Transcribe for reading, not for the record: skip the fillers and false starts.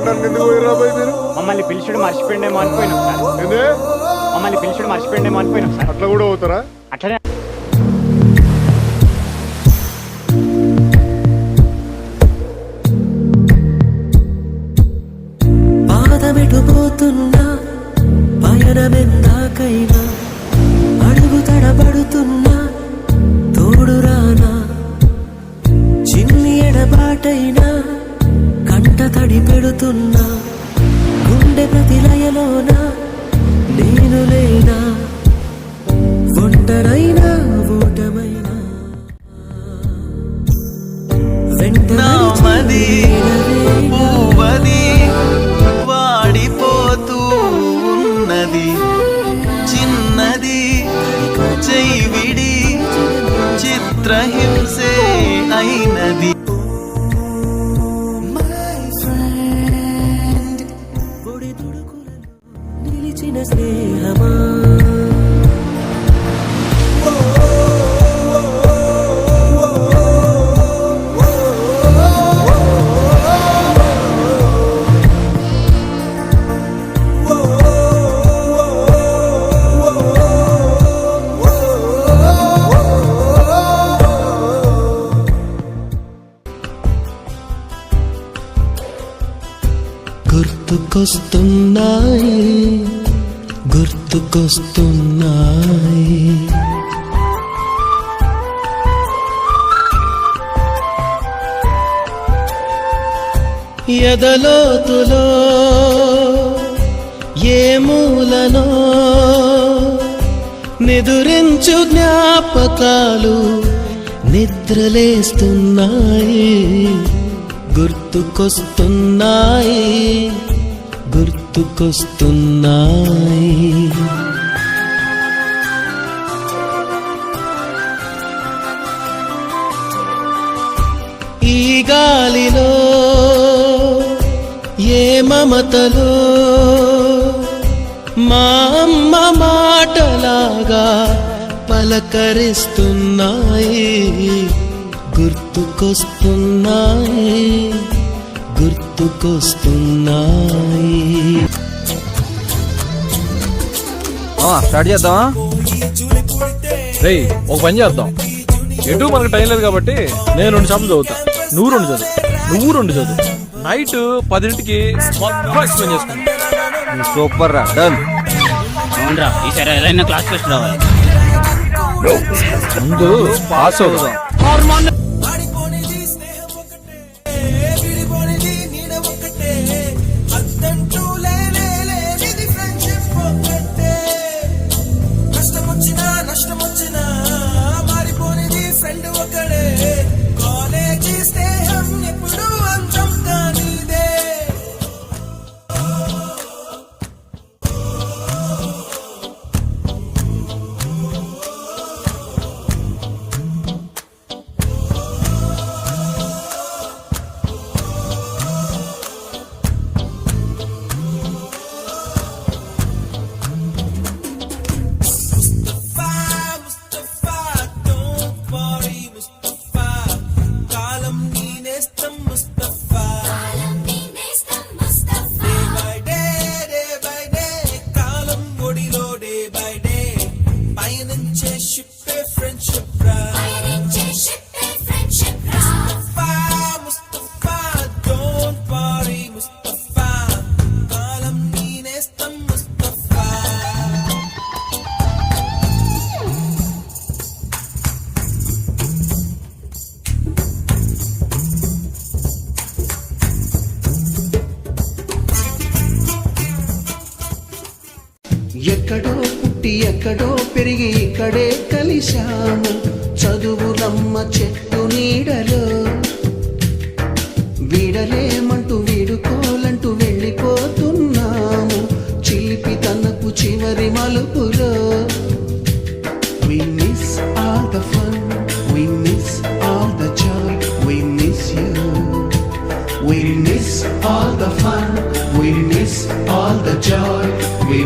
మాట్లాడడానికి ఎందుకు పోయిరా బాయ్ మీరు? మమ్మల్ని పిలిచుడు మర్చిపోయిండేమో అనుకున్నాం సార్. ఏందే మమ్మల్ని పిలిచుడు మర్చిపోయిండేమో అనుకున్నాం సార్. అట్లా కూడా పోతారా? అట్లనే పాదమెటుపోతున్నా పయనమెందాకైనా అడుగు తడబడుతున్నా తోడురానా చిన్ని ఎడబాటైనా కంట తడి పెడుతున్నా గుండె ప్రతిలయలోన నేను లేనా ఒంటరైనా ఓటమైనా నామది పూవది వాడిపోతూ ఉన్నది చిన్నది చెయ్యివిడి చిత్రహింసే అయినది నిలిచిన స్నేహమా గుర్తుకొస్తున్నాయి గుర్తుకొస్తున్నాయి ఎదలోతులో ఏ మూలనో నిదురించు జ్ఞాపకాలు నిద్రలేస్తున్నాయి గుర్తుకొస్తున్నాయి గుర్తుకొస్తున్నాయి ఈ గాలిలో ఏ మమతలో మా అమ్మ మాటలాగా పలకరిస్తున్నాయి గుర్తుకొస్తున్నాయి గుర్తుకొస్తున్నాయి స్టార్ట్ చేద్దామా? రేయ్ ఒక పని చేద్దాం. ఎటు మనకు టైం లేదు కాబట్టి నేను 2 సార్లు చదువుతా, నువ్వు 2 చదువు, నువ్వు 2 చదువు. నైట్ 10ంటికి మొత్తం ఎక్స్ప్లెయిన్ చేసుకుంటాం. సూపర్ రా, డన్. అవునరా, ఈసారి ఏదైనా క్లాస్ ఫస్ట్ రావాలి. ముందు పాస్ అవుతాం. ఎక్కడో పుట్టి ఎక్కడో పెరిగి ఇక్కడే కలిశాము చదువులమ్మ చెట్టు నీడలో వీడలేమంటూ వీడుకోలంటూ వెళ్ళిపోతున్నాము చిలిపి తనపు చివరి మలుపులో We miss all the fun, we miss all the joy, we miss you. We miss all the fun, we miss all the joy, we